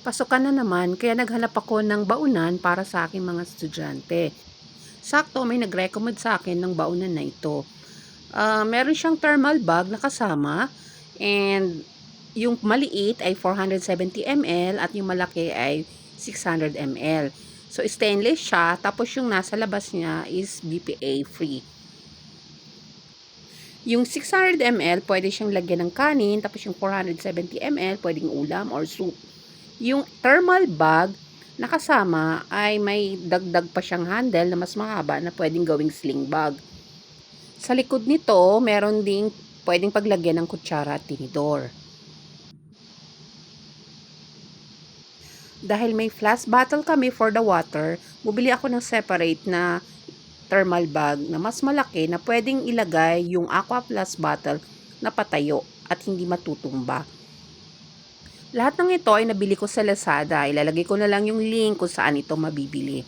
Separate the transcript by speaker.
Speaker 1: Pasukan na naman kaya naghanap ako ng baunan para sa aking mga estudyante. Sakto may nag-recommend sa akin ng baunan na ito. Meron siyang thermal bag na kasama and yung maliit ay 470 ml at yung malaki ay 600 ml. So stainless siya, tapos yung nasa labas niya is BPA free. Yung 600 ml pwede siyang lagyan ng kanin, tapos yung 470 ml pwedeng ulam or soup. Yung thermal bag na kasama ay may dagdag pa siyang handle na mas mahaba na pwedeng gawing sling bag. Sa likod nito, meron ding pwedeng paglagyan ng kutsara at tinidor. Dahil may flask bottle kami for the water, bumili ako ng separate na thermal bag na mas malaki na pwedeng ilagay yung Aqua Plus bottle na patayo at hindi matutumba. Lahat ng ito ay nabili ko sa Lazada. Ilalagay ko na lang yung link kung saan ito mabibili.